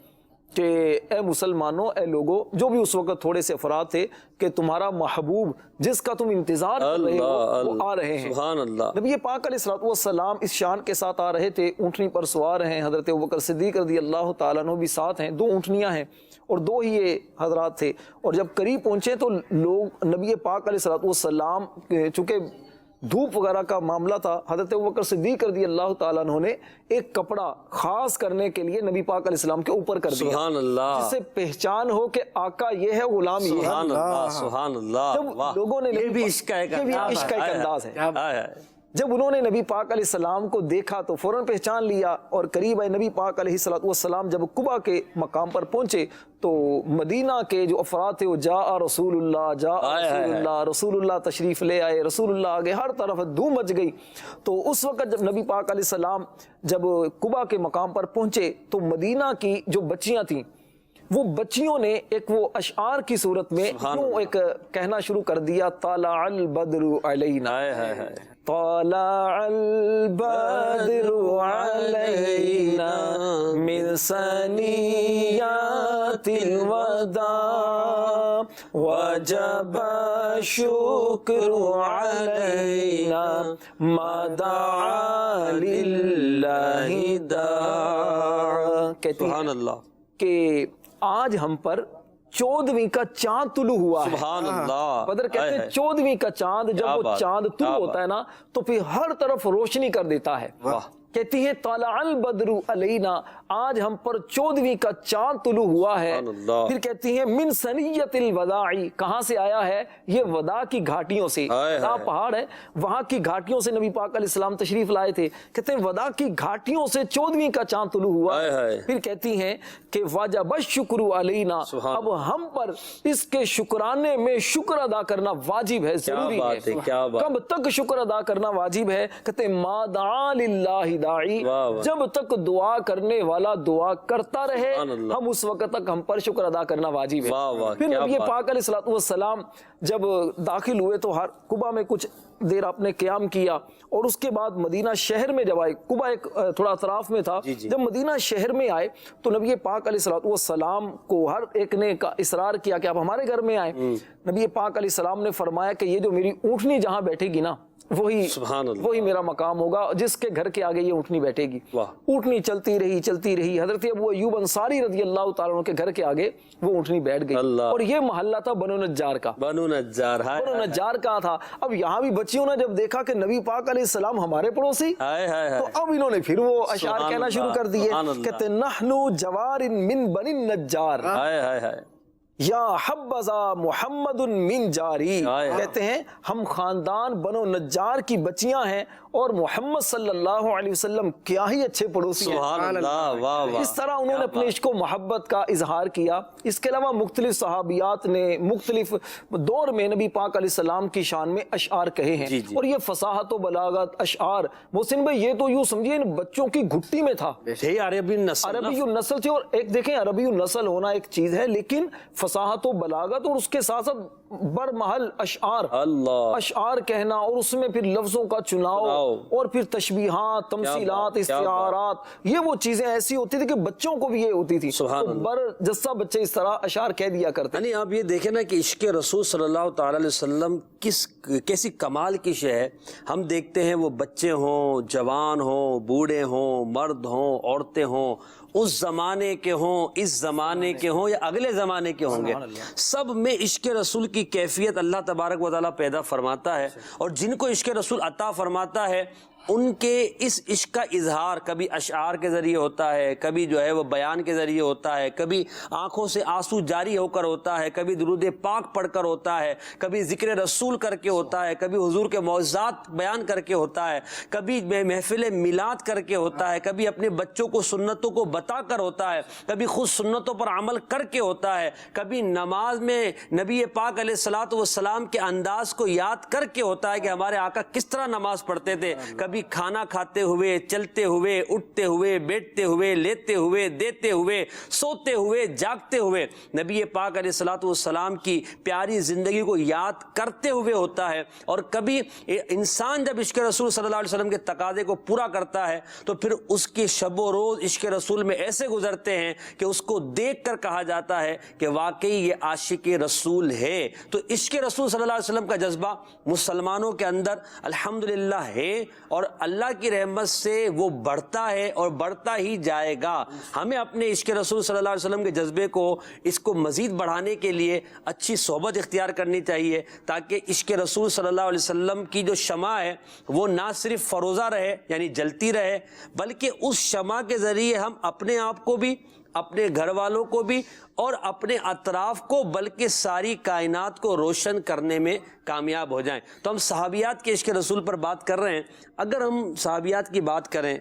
کہ اے مسلمانوں, اے لوگوں, جو بھی اس وقت تھوڑے سے افراد تھے, کہ تمہارا محبوب جس کا تم انتظار کر رہے ہو وہ آ رہے ہیں. سبحان اللہ. نبی پاک علیہ الصلوۃ والسلام اس شان کے ساتھ آ رہے تھے, اونٹنی پر سوار ہیں, حضرت ابوبکر صدیق رضی اللہ تعالیٰ عنہ بھی ساتھ ہیں, 2 اونٹنیاں ہیں اور 2 ہی یہ حضرات تھے. اور جب قریب پہنچے تو لوگ نبی پاک علیہ الصلوۃ والسلام, چونکہ دھوپ وغیرہ کا معاملہ تھا, حضرت ابوبکر صدیق رضی اللہ تعالیٰ عنہ نے ایک کپڑا خاص کرنے کے لیے نبی پاک علیہ السلام کے اوپر کر دیا, سبحان اللہ, جس سے پہچان ہو کہ آقا یہ ہے, غلام یہ ہے. سبحان اللہ, سبحان اللہ. جب لوگوں نے یہ بھی عشق کا ایک انداز ہے. جب انہوں نے نبی پاک علیہ السلام کو دیکھا تو فوراً پہچان لیا اور قریب آئے. نبی پاک علیہ الصلوۃ والسلام جب قبا کے مقام پر پہنچے تو مدینہ کے جو افراد تھے وہ جاء رسول اللہ, جاء رسول اللہ, رسول اللہ تشریف لے آئے, رسول اللہ آگے, ہر طرف دھوم مچ گئی. تو اس وقت جب نبی پاک علیہ السلام جب قبا کے مقام پر پہنچے تو مدینہ کی جو بچیاں تھیں وہ بچیوں نے ایک وہ اشعار کی صورت میں ایک کہنا شروع کر دیا, طلع البدر علینا, طلع البدر علینا من ثنیات الوداع وجب الشکر علینا ما دعا للہ داع. سبحان اللہ کہ آج ہم پر 14ویں کا چاند طلوع ہوا ہے. سبحان اللہ. بدر کہتے ہیں 14ویں کا چاند, جب وہ چاند طلوع ہوتا ہے نا تو پھر ہر طرف روشنی کر دیتا ہے. کہتی ہے طلع البدر علینا, آج ہم پر 14ویں کا چاند طلوع ہوا ہے. پھر کہتی ہیں من ثنیۃ الوداع, کہاں سے آیا ہے یہ؟ وداع کی گھاٹیوں سے. وداع پہاڑ ہے, وہاں کی گھاٹیوں سے نبی پاک علیہ السلام تشریف لائے تھے. کہتے ہیں وداع کی گھاٹیوں سے 14ویں کا چاند طلوع ہوا. پھر کہتی ہیں کہ واجب الشکر علینا, اب ہم پر اس کے شکرانے میں شکر ادا کرنا واجب ہے, ضروری ہے. کب تک شکر ادا کرنا واجب ہے؟ کہتے ہیں ما دعا للہ داعی, جب تک دعا کرنے والا دعا کرتا رہے ہم اس وقت تک ہم پر شکر ادا کرنا واجب ہے. پھر نبی پاک علیہ الصلوۃ والسلام جب داخل ہوئے تو قبا میں کچھ دیر آپ نے قیام کیا اور اس کے بعد مدینہ شہر میں جب آئے, قبا ایک تھوڑا اطراف میں تھا, جب مدینہ شہر میں آئے تو نبی پاک علیہ الصلوۃ والسلام کو ہر ایک نے اصرار کیا کہ آپ ہمارے گھر میں آئیں. نبی پاک علیہ السلام نے فرمایا کہ یہ جو میری اونٹنی جہاں بیٹھے گی نا وہی میرا مقام ہوگا جس کے گھر کے آگے یہ اونٹنی بیٹھے گی. اونٹنی چلتی رہی. حضرت ابو ایوب انصاری رضی اللہ تعالیٰ عنہ کے گھر کے آگے وہ اونٹنی بیٹھ گئی. اور یہ محلہ تھا بنو نجار کا. بنو نجار کا تھا. اب یہاں بھی بچیوں نے جب دیکھا کہ نبی پاک علیہ السلام ہمارے پڑوسی, تو اب انہوں نے پھر وہ اشعار کہنا شروع کر دیے. کہتے نحنو جوار من بنی النجار یا حبذا محمد من جاری. کہتے ہیں ہم خاندان بنو نجار کی بچیاں ہیں اور محمد صلی اللہ علیہ وسلم کیا ہی اچھے پڑوسی ہیں. اس طرح انہوں نے اپنے عشق و محبت کا اظہار کیا. اس کے علاوہ مختلف صحابیات نے مختلف دور میں نبی پاک علیہ السلام کی شان میں اشعار کہے ہیں. اور یہ فصاحت و بلاغت اشعار محسن بھائی یہ تو یوں سمجھیے ان بچوں کی گھٹی میں تھا. عربی النسل تھی. اور ایک دیکھیں عربی النسل ہونا ایک چیز ہے, لیکن فصاحت و بلاغت اور اس کے ساتھ ساتھ برمحل اشعار کہنا اور اس میں پھر لفظوں کا چناؤ اور پھر تشبیہات, تمثیلات, استعارات, یہ وہ چیزیں ایسی ہوتی تھی کہ بچوں کو بھی یہ ہوتی تھی. برجستہ بچے اس طرح اشعار کہہ دیا کرتے. یعنی آپ یہ دیکھیں نا کہ عشق رسول صلی اللہ تعالی علیہ وسلم کیسی کمال کی شے ہے. ہم دیکھتے ہیں وہ بچے ہوں, جوان ہوں, بوڑھے ہوں, مرد ہوں, عورتیں ہوں, اس زمانے کے ہوں, اس زمانے کے ہوں یا اگلے زمانے کے ہوں گے, سب میں عشق رسول کی کیفیت اللہ تبارک و تعالیٰ پیدا فرماتا ہے. اور جن کو عشق رسول عطا فرماتا ہے ان کے اس عشق کا اظہار کبھی اشعار کے ذریعے ہوتا ہے, کبھی جو ہے وہ بیان کے ذریعے ہوتا ہے, کبھی آنکھوں سے آنسو جاری ہو کر ہوتا ہے, کبھی درود پاک پڑھ کر ہوتا ہے, کبھی ذکر رسول کر کے ہوتا ہے, کبھی حضور کے معجزات بیان کر کے ہوتا ہے, کبھی محفل میلاد کر کے ہوتا ہے, کبھی اپنے بچوں کو سنتوں کو بتا کر ہوتا ہے, کبھی خود سنتوں پر عمل کر کے ہوتا ہے, کبھی نماز میں نبی پاک علیہ الصلوۃ والسلام کے انداز کو یاد کر کے ہوتا ہے کہ ہمارے آقا کس طرح نماز پڑھتے تھے, کبھی کھانا کھاتے ہوئے, چلتے ہوئے, اٹھتے ہوئے, بیٹھتے ہوئے, لیتے ہوئے, دیتے ہوئے, سوتے ہوئے, جاگتے ہوئے نبی پاک علیہ الصلوۃ والسلام کی پیاری زندگی کو یاد کرتے ہوئے ہوتا ہے. اور کبھی انسان جب عشق رسول صلی اللہ علیہ وسلم کے تقاضے کو پورا کرتا ہے تو پھر اس کی شب و روز عشق رسول میں ایسے گزرتے ہیں کہ اس کو دیکھ کر کہا جاتا ہے کہ واقعی یہ عاشق رسول ہے. تو عشق رسول صلی اللہ علیہ وسلم کا جذبہ مسلمانوں کے اندر الحمدللہ ہے اور اللہ کی رحمت سے وہ بڑھتا ہے اور بڑھتا ہی جائے گا. ہمیں اپنے عشق رسول صلی اللہ علیہ وسلم کے جذبے کو اس کو مزید بڑھانے کے لیے اچھی صحبت اختیار کرنی چاہیے تاکہ عشق رسول صلی اللہ علیہ وسلم کی جو شمع ہے وہ نہ صرف فروزہ رہے یعنی جلتی رہے, بلکہ اس شمع کے ذریعے ہم اپنے آپ کو بھی, اپنے گھر والوں کو بھی اور اپنے اطراف کو بلکہ ساری کائنات کو روشن کرنے میں کامیاب ہو جائیں. تو ہم صحابیات کے عشق رسول پر بات کر رہے ہیں. اگر ہم صحابیات کی بات کریں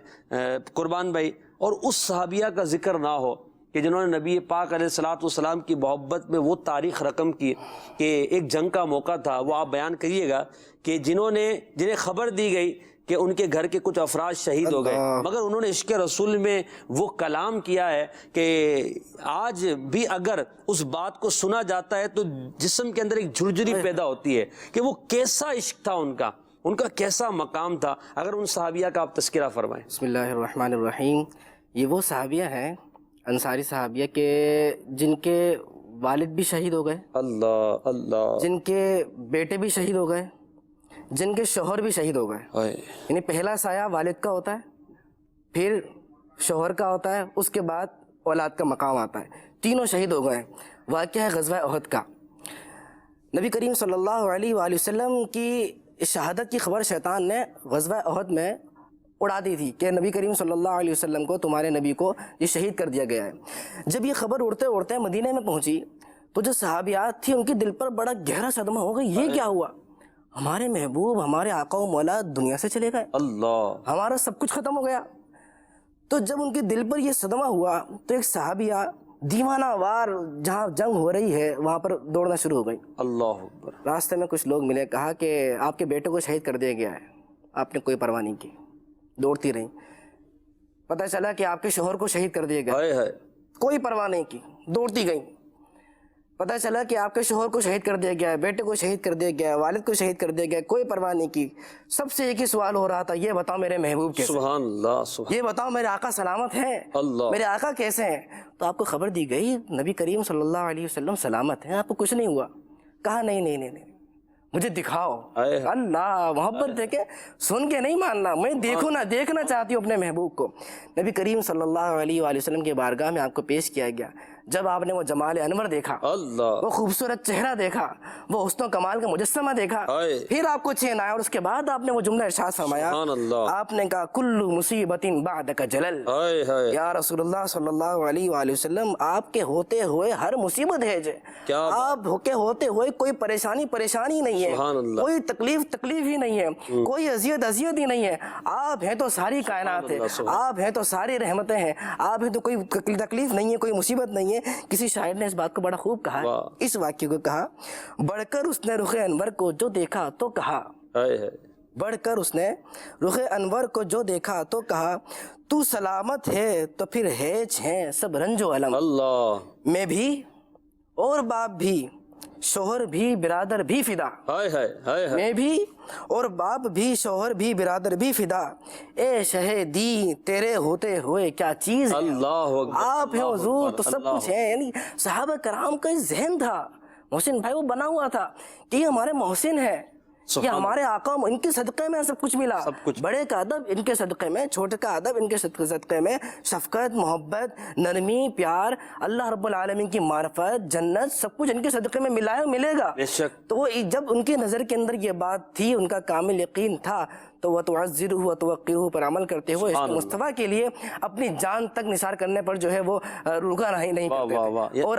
قربان بھائی, اور اس صحابیہ کا ذکر نہ ہو کہ جنہوں نے نبی پاک علیہ الصلوۃ والسلام کی محبت میں وہ تاریخ رقم کی کہ ایک جنگ کا موقع تھا, وہ آپ بیان کریے گا کہ جنہیں خبر دی گئی کہ ان کے گھر کے کچھ افراد شہید ہو گئے, مگر انہوں نے عشق رسول میں وہ کلام کیا ہے کہ آج بھی اگر اس بات کو سنا جاتا ہے تو جسم کے اندر ایک جھرجھری پیدا ہوتی ہے کہ وہ کیسا عشق تھا, ان کا کیسا مقام تھا. اگر ان صحابیہ کا آپ تذکرہ فرمائیں. بسم اللہ الرحمن الرحیم. یہ وہ صحابیہ ہیں انصاری صحابیہ کے جن کے والد بھی شہید ہو گئے, اللہ, جن کے بیٹے بھی شہید ہو گئے, جن کے شوہر بھی شہید ہو گئے. یعنی پہلا سایہ والد کا ہوتا ہے, پھر شوہر کا ہوتا ہے, اس کے بعد اولاد کا مقام آتا ہے. تینوں شہید ہو گئے. واقعہ ہے غزوہ احد کا. نبی کریم صلی اللہ علیہ وآلہ وسلم کی شہادت کی خبر شیطان نے غزوہ احد میں اڑا دی تھی کہ نبی کریم صلی اللہ علیہ وسلم کو, تمہارے نبی کو یہ شہید کر دیا گیا ہے. جب یہ خبر اڑتے اڑتے مدینہ میں پہنچی تو جو صحابیات تھی ان کے دل پر بڑا گہرا صدمہ ہو گیا. یہ کیا ہوا؟ ہمارے محبوب, ہمارے آقا و مولا دنیا سے چلے گئے, اللہ, ہمارا سب کچھ ختم ہو گیا. تو جب ان کے دل پر یہ صدمہ ہوا تو ایک صحابیہ دیوانہ وار جہاں جنگ ہو رہی ہے وہاں پر دوڑنا شروع ہو گئی. اللہ اکبر. راستے میں کچھ لوگ ملے, کہا کہ آپ کے بیٹے کو شہید کر دیا گیا ہے. آپ نے کوئی پرواہ نہیں کی, دوڑتی رہیں. پتہ چلا کہ آپ کے شوہر کو شہید کر دیا گیا, کوئی پرواہ نہیں کی, دوڑتی گئیں. پتہ چلا کہ آپ کے شوہر کو شہید کر دیا گیا ہے, بیٹے کو شہید کر دیا گیا ہے, والد کو شہید کر دیا گیا ہے, کوئی پرواہ نہیں کی. سب سے ایک ہی سوال ہو رہا تھا, یہ بتاؤ میرے محبوب کیسے, سبحان اللہ, یہ بتاؤ میرے آقا سلامت ہیں, میرے آقا کیسے ہیں. تو آپ کو خبر دی گئی نبی کریم صلی اللہ علیہ وسلم سلامت ہیں, آپ کو کچھ نہیں ہوا. کہا نہیں, مجھے دکھاؤ. اللہ محبت دیکھے, سن کے نہیں ماننا, میں دیکھوں نہ, دیکھنا چاہتی ہوں اپنے محبوب کو. نبی کریم صلی اللہ علیہ وآلہ وسلم کے بارگاہ میں آپ کو پیش کیا گیا. جب آپ نے وہ جمال انور دیکھا, وہ خوبصورت چہرہ دیکھا, وہ حسن و کمال کا مجسمہ دیکھا, پھر آپ کو چین آیا, اور اس کے بعد آپ نے وہ جملہ ارشاد فرمایا. آپ نے کہا کل مصیبت بعدک جلل. یا رسول اللہ صلی اللہ علیہ وآلہ وسلم, آپ کے ہوتے ہوئے ہر مصیبت ہے جے, آپ کے ہوتے ہوئے کوئی پریشانی نہیں ہے, کوئی تکلیف ہی نہیں ہے, کوئی اذیت ہی نہیں ہے. آپ ہیں تو ساری کائنات ہے, آپ ہیں تو ساری رحمتیں ہیں, آپ ہیں تو کوئی تکلیف نہیں ہے, کوئی مصیبت نہیں ہے. کسی شاعر نے اس بات کو بڑا خوب کہا, اس واقعے کو کہا, بڑھ کر اس نے رخ انور کو جو دیکھا تو کہا, بڑھ کر اس نے رخ انور کو جو دیکھا تو کہا, تو سلامت ہے تو پھر ہیچ ہیں سب رنج و علم. میں بھی اور باپ بھی, شوہر بھی برادر بھی فدا, میں بھی اور باپ بھی شوہر بھی برادر بھی فدا, اے شہیدی تیرے ہوتے ہوئے کیا چیز ہے. آپ ہیں حضور تو سب کچھ ہے. یعنی صحابہ کرام کا ذہن تھا, محسن بھائی وہ بنا ہوا تھا کہ یہ ہمارے محسن ہے, یہ ہمارے آقا, ان کے صدقے میں سب کچھ ملا. بڑے کا ادب ان کے صدقے میں, چھوٹے کا ادب ان کے صدقے میں, شفقت, محبت, نرمی, پیار, اللہ رب العالمین کی معرفت, جنت, سب کچھ ان کے صدقے میں ملا ہے, ملے گا. تو وہ جب ان کی نظر کے اندر یہ بات تھی, ان کا کامل یقین تھا, تو وہ تعزرہ و توقرہ پر عمل کرتے ہوئے اس مصطفیٰ کے لیے اپنی جان تک نثار کرنے پر جو ہے وہ رکا نہیں کرتے تھے. اور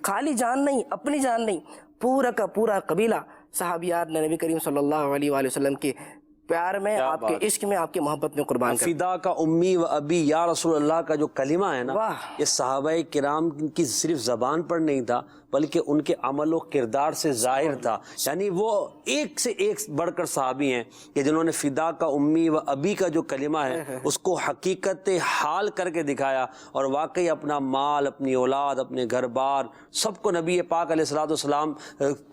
خالی جان نہیں, اپنی جان نہیں, پورا کا پورا قبیلہ صحابیات نے نبی کریم صلی اللہ علیہ وآلہ وسلم کے پیار میں, آپ کے عشق میں, آپ کے محبت میں قربان کر. فدا کا امی و ابی یا رسول اللہ کا جو کلمہ ہے نا, یہ صحابہ کرام کی صرف زبان پر نہیں تھا, بلکہ ان کے عمل و کردار سے ظاہر تھا. یعنی وہ ایک سے ایک بڑھ کر صحابی ہیں کہ جنہوں نے فدا کا امی و ابی کا جو کلمہ ہے اس کو حقیقت حال کر کے دکھایا, اور واقعی اپنا مال, اپنی اولاد, اپنے گھر بار سب کو نبی پاک علیہ الصلوۃ والسلام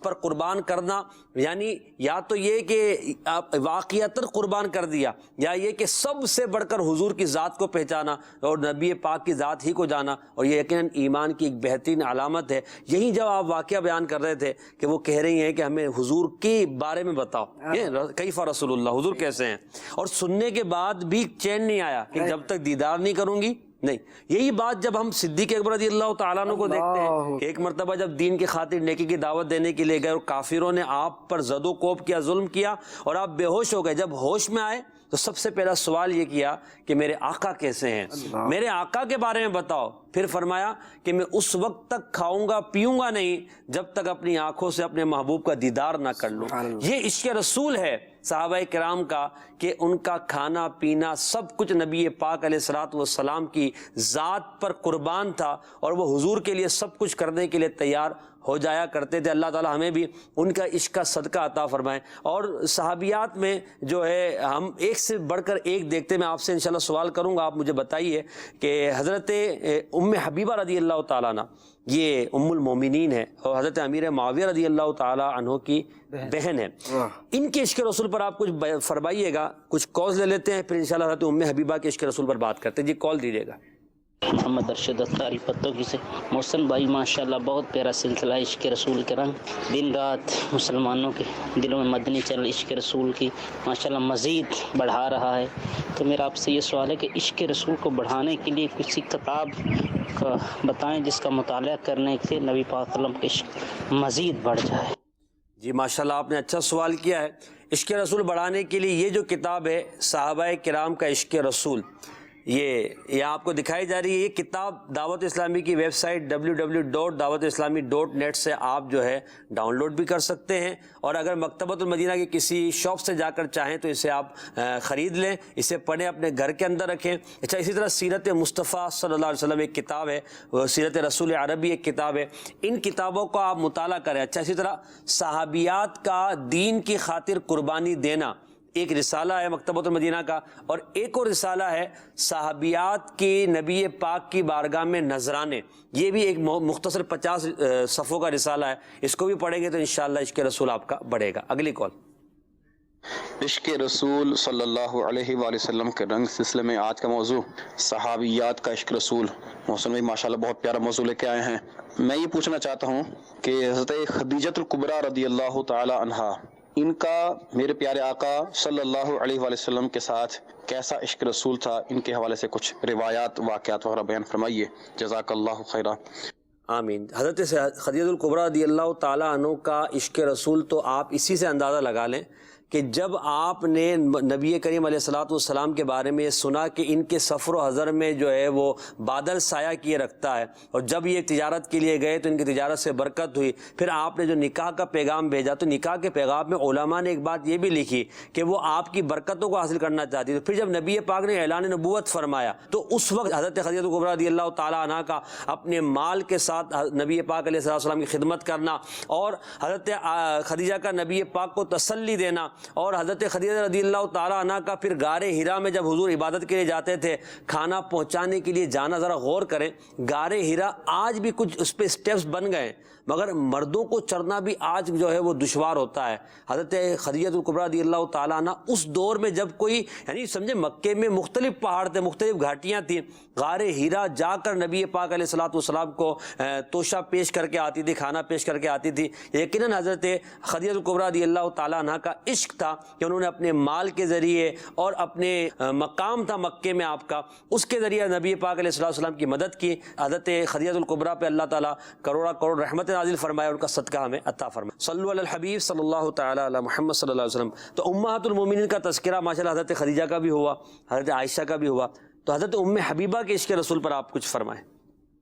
پر قربان کرنا. یعنی یا تو یہ کہ واقعیتاً قربان کر دیا, یا یہ کہ سب سے بڑھ کر حضور کی ذات کو پہچانا اور نبی پاک کی ذات ہی کو جانا, اور یہ یقیناً ایمان کی ایک بہترین علامت ہے. یہی جب آپ واقعہ بیان کر رہے تھے کہ وہ کہہ رہی ہیں کہ ہمیں حضور کے بارے میں بتاؤ, کیف رسول اللہ, حضور کیسے ہیں, اور سننے کے بعد بھی چین نہیں آیا کہ جب تک دیدار نہیں کروں گی نہیں. یہی بات جب ہم صدیق اکبر رضی اللہ تعالیٰ عنہ کو دیکھتے ہیں کہ ایک مرتبہ جب دین کی خاطر نیکی کی دعوت دینے کے لیے گئے اور کافروں نے آپ پر زد و کوب کیا, ظلم کیا, اور آپ بے ہوش ہو گئے. جب ہوش میں آئے تو سب سے پہلا سوال یہ کیا کہ میرے آقا کیسے ہیں, میرے آقا کے بارے میں بتاؤ. پھر فرمایا کہ میں اس وقت تک کھاؤں گا پیوں گا نہیں جب تک اپنی آنکھوں سے اپنے محبوب کا دیدار نہ کر لوں. یہ عشق رسول ہے صحابہ کرام کا کہ ان کا کھانا پینا سب کچھ نبی پاک علیہ الصلوۃ والسلام کی ذات پر قربان تھا, اور وہ حضور کے لیے سب کچھ کرنے کے لیے تیار ہو جایا کرتے تھے. اللہ تعالی ہمیں بھی ان کا عشق کا صدقہ عطا فرمائے. اور صحابیات میں جو ہے ہم ایک سے بڑھ کر ایک دیکھتے, میں آپ سے انشاءاللہ سوال کروں گا, آپ مجھے بتائیے کہ حضرت ام حبیبہ رضی اللہ تعالیٰ عنہ یہ ام المومنین ہے, اور حضرت امیر معاویہ رضی اللہ تعالیٰ عنہ کی بہن ہے. ان کے عشق رسول پر آپ کچھ فرمائیے گا. کچھ کالز لے لیتے ہیں, پھر انشاءاللہ حضرت ام حبیبہ کے عشق رسول پر بات کرتے ہیں. جی کال دیجیے گا. محمد ارشد اتاری پتوں کی سے. محسن بھائی ماشاءاللہ بہت پیارا سلسلہ عشق رسول کا رنگ دن رات مسلمانوں کے دلوں میں مدنی چل عشق رسول کی ماشاءاللہ مزید بڑھا رہا ہے. تو میرا آپ سے یہ سوال ہے کہ عشق رسول کو بڑھانے کے لیے کسی کتاب کا بتائیں جس کا مطالعہ کرنے سے نبی پاک صلی اللہ علیہ وسلم کا عشق مزید بڑھ جائے. جی ماشاءاللہ آپ نے اچھا سوال کیا ہے. عشق رسول بڑھانے کے لیے یہ جو کتاب ہے صحابہ کرام کا عشق رسول, یہ آپ کو دکھائی جا رہی ہے. یہ کتاب دعوت اسلامی کی ویب سائٹ www.dawatislami.net سے آپ جو ہے ڈاؤن لوڈ بھی کر سکتے ہیں, اور اگر مکتبۃ المدینہ کی کسی شاپ سے جا کر چاہیں تو اسے آپ خرید لیں, اسے پڑھیں, اپنے گھر کے اندر رکھیں. اچھا, اسی طرح سیرت مصطفیٰ صلی اللہ علیہ وسلم ایک کتاب ہے, سیرت رسول عربی ایک کتاب ہے. ان کتابوں کو آپ مطالعہ کریں. اچھا, اسی طرح صحابیات کا دین کی خاطر قربانی دینا ایک رسالہ ہے مکتبۃ المدینہ کا, اور ایک اور رسالہ ہے صحابیات کی نبی پاک کی بارگاہ میں نذرانے. یہ بھی ایک مختصر 50 صفحوں کا رسالہ ہے. اس کو بھی پڑھیں گے تو انشاءاللہ عشق رسول آپ کا بڑھے گا. اگلی کال. عشق رسول صلی اللہ علیہ وآلہ وسلم کے رنگ سلسلے میں آج کا موضوع صحابیات کا عشق رسول. محسن بھائی ماشاءاللہ بہت پیارا موضوع لے کے آئے ہیں. میں یہ پوچھنا چاہتا ہوں کہ حضرت خدیجۃ الکبریٰ رضی اللہ تعالی عنہا، ان کا میرے پیارے آقا صلی اللہ علیہ وآلہ وسلم کے ساتھ کیسا عشق رسول تھا، ان کے حوالے سے کچھ روایات واقعات وغیرہ بیان فرمائیے. جزاک اللہ خیرہ. آمین. حضرت خدیجۃ الکبریٰ رضی اللہ تعالیٰ عنہ کا عشق رسول تو آپ اسی سے اندازہ لگا لیں کہ جب آپ نے نبی کریم علیہ السلام کے بارے میں سنا کہ ان کے سفر و حضر میں جو ہے وہ بادل سایہ کیے رکھتا ہے، اور جب یہ تجارت کے لیے گئے تو ان کی تجارت سے برکت ہوئی. پھر آپ نے جو نکاح کا پیغام بھیجا تو نکاح کے پیغام میں علماء نے ایک بات یہ بھی لکھی کہ وہ آپ کی برکتوں کو حاصل کرنا چاہتی تھی. پھر جب نبی پاک نے اعلان نبوت فرمایا تو اس وقت حضرت خدیجۃ الکبریٰ رضی اللہ تعالیٰ عنہ کا اپنے مال کے ساتھ نبی پاک علیہ السلام کی خدمت کرنا، اور حضرت خدیجہ کا نبی پاک کو تسلی دینا، اور حضرت خدیجہ رضی اللہ تعالیٰ عنہ کا پھر غار ہرا میں جب حضور عبادت کے لیے جاتے تھے کھانا پہنچانے کے لیے جانا. ذرا غور کریں، غار ہرا آج بھی کچھ اس پہ سٹیپس بن گئے، مگر مردوں کو چڑھنا بھی آج جو ہے وہ دشوار ہوتا ہے. حضرت خدیجۃ الکبریٰ رضی اللہ تعالیٰ عنہ اس دور میں جب کوئی یعنی سمجھے مکے میں مختلف پہاڑ تھے، مختلف گھاٹیاں تھیں، غار ہرا جا کر نبی پاک علیہ السلام کو توشہ پیش کر کے آتی تھی، کھانا پیش کر کے آتی تھی. یقیناً حضرت خدیجۃ الکبریٰ رضی اللہ تعالیٰ عنہ کا عشق تھا کہ انہوں نے اپنے مال کے ذریعے اور اپنے مقام تھا مکے میں آپ کا، اس کے ذریعے نبی پاک علیہ السلام کی مدد کی. حضرت خدیجۃ الکبریٰ پہ اللہ تعالیٰ کروڑا کروڑ رحمت نازل فرمائے، ان کا صدقہ ہمیں عطا فرمائے. صلو علی الحبیب صلی اللہ تعالی علی محمد صلی اللہ علیہ وسلم. تو امہات المومنین کا تذکرہ ماشاءاللہ حضرت خدیجہ کا بھی ہوا، حضرت عائشہ کا بھی ہوا. تو حضرت ام حبیبہ کے عشق رسول پر آپ کچھ فرمائیں.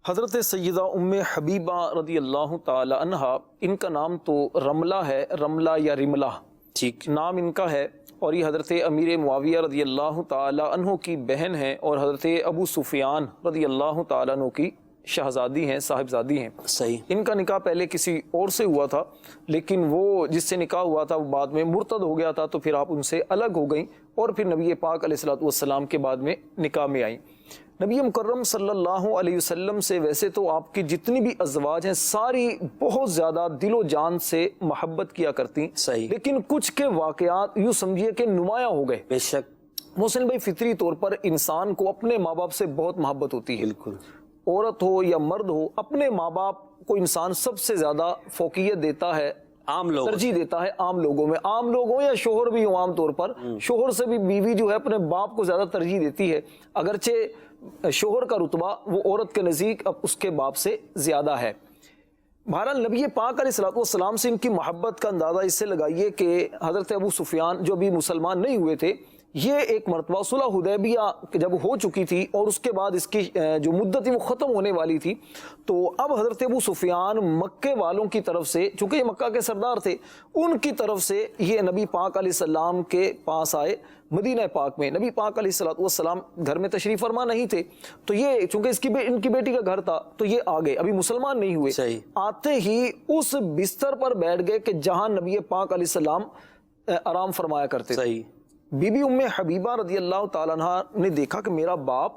حضرت سیدہ ام حبیبہ رضی اللہ تعالی عنہا، ان کا نام تو رملہ ہے، رملہ یا رملہ ٹھیک نام ان کا ہے، اور یہ حضرت امیر معاویہ رضی اللہ تعالی عنہ کی بہن ہیں، اور حضرت ابو سفیان رضی اللہ تعالی عنہ کی شہزادی ہیں، صاحبزادی ہیں. صحیح. ان کا نکاح پہلے کسی اور سے ہوا تھا، لیکن وہ جس سے نکاح ہوا تھا وہ بعد میں مرتد ہو گیا تھا، تو پھر آپ ان سے الگ ہو گئیں، اور پھر نبی پاک علیہ السلام کے بعد میں نکاح میں آئیں. نبی مکرم صلی اللہ علیہ وسلم سے ویسے تو آپ کی جتنی بھی ازواج ہیں ساری بہت زیادہ دل و جان سے محبت کیا کرتی، صحیح، لیکن کچھ کے واقعات یوں سمجھیے کہ نمایاں ہو گئے. بے شک محسن بھائی، فطری طور پر انسان کو اپنے ماں باپ سے بہت محبت ہوتی ہے. بالکل، عورت ہو یا مرد ہو، اپنے ماں باپ کو انسان سب سے زیادہ فوقیت دیتا ہے، عام لوگ ترجیح دیتا ہے عام لوگوں میں. عام لوگ ہوں یا شوہر بھی ہوں، عام طور پر شوہر سے بھی بیوی جو ہے اپنے باپ کو زیادہ ترجیح دیتی ہے، اگرچہ شوہر کا رتبہ وہ عورت کے نزدیک اب اس کے باپ سے زیادہ ہے. بہرحال نبی پاک علیہ السلام سے ان کی محبت کا اندازہ اس سے لگائیے کہ حضرت ابو سفیان جو ابھی مسلمان نہیں ہوئے تھے، یہ ایک مرتبہ صلح حدیبیہ جب ہو چکی تھی اور اس کے بعد اس کی جو مدت تھی وہ ختم ہونے والی تھی، تو اب حضرت ابو سفیان مکے والوں کی طرف سے، چونکہ یہ مکہ کے سردار تھے، ان کی طرف سے یہ نبی پاک علیہ السلام کے پاس آئے مدینہ پاک میں. نبی پاک علیہ السلام گھر میں تشریف فرما نہیں تھے، تو یہ چونکہ ان کی بیٹی کا گھر تھا تو یہ آ گئے، ابھی مسلمان نہیں ہوئے. صحیح. آتے ہی اس بستر پر بیٹھ گئے کہ جہاں نبی پاک علیہ السلام آرام فرمایا کرتے تھے. صحیح. بی بی ام حبیبہ رضی اللہ تعالیٰ عنہ نے دیکھا کہ میرا باپ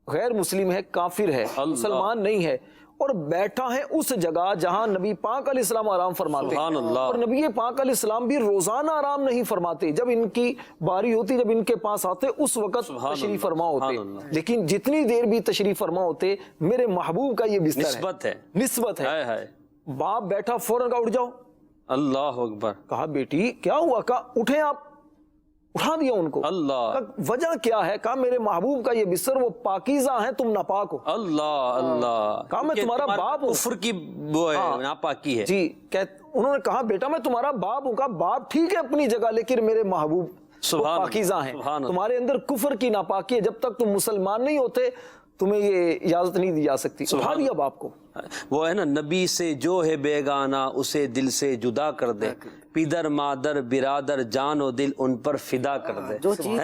غیر مسلم ہے، کافر ہے، مسلمان نہیں ہے، اور بیٹھا ہے اس جگہ جہاں نبی پاک علیہ السلام آرام فرماتے ہیں. اور نبی پاک علیہ السلام بھی روزانہ آرام نہیں فرماتے، جب ان کی باری ہوتی، جب ان کے پاس آتے اس وقت تشریف فرما ہوتے، لیکن جتنی دیر بھی تشریف فرما ہوتے میرے محبوب کا یہ بستر ہے، نسبت ہے. باپ بیٹھا فوراً کہا اٹھ جاؤ. اللہ اکبر. کہا بیٹی کیا ہوا؟ کہا اٹھیں آپ. اٹھا دیا ان کو. اللہ. وجہ کیا ہے؟ کہا میرے محبوب کا یہ بستر وہ پاکیزہ ہیں، تم ناپاک ہو. اللہ اللہ. کہا میں تمہارا باپ ہوں. کفر کی وہ ہے، ناپاکی ہے. جی. انہوں نے کہا بیٹا میں تمہارا باپ ہوں. کہا باپ ٹھیک ہے اپنی جگہ، لیکن میرے محبوب پاکیزہ ہیں، تمہارے اندر کفر کی ناپاکی ہے، جب تک تم مسلمان نہیں ہوتے تمہیں یہ اجازت نہیں دی جا سکتی. اٹھا دیا باپ کو. وہ ہے نا، نبی سے جو ہے بیگانہ اسے دل سے جدا کر دے، پیدر مادر برادر جان و دل ان پر فدا کر دے. جو چیز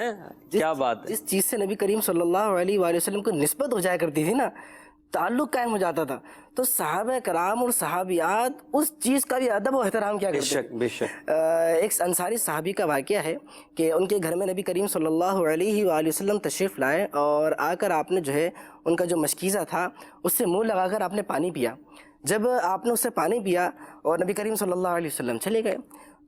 کیا بات ہے، جس چیز سے نبی کریم صلی اللہ علیہ وآلہ وسلم کو نسبت ہو جایا کرتی تھی نا، تعلق قائم ہو جاتا تھا، تو صحابہ کرام اور صحابیات اس چیز کا بھی ادب و احترام کیا کرتے ہیں. بے شک. ایک انصاری صحابی کا واقعہ ہے کہ ان کے گھر میں نبی کریم صلی اللہ علیہ وآلہ وسلم تشریف لائے، اور آ کر آپ نے جو ہے ان کا جو مشکیزہ تھا اس سے منہ لگا کر آپ نے پانی پیا. جب آپ نے اس سے پانی پیا اور نبی کریم صلی اللہ علیہ وسلم چلے گئے،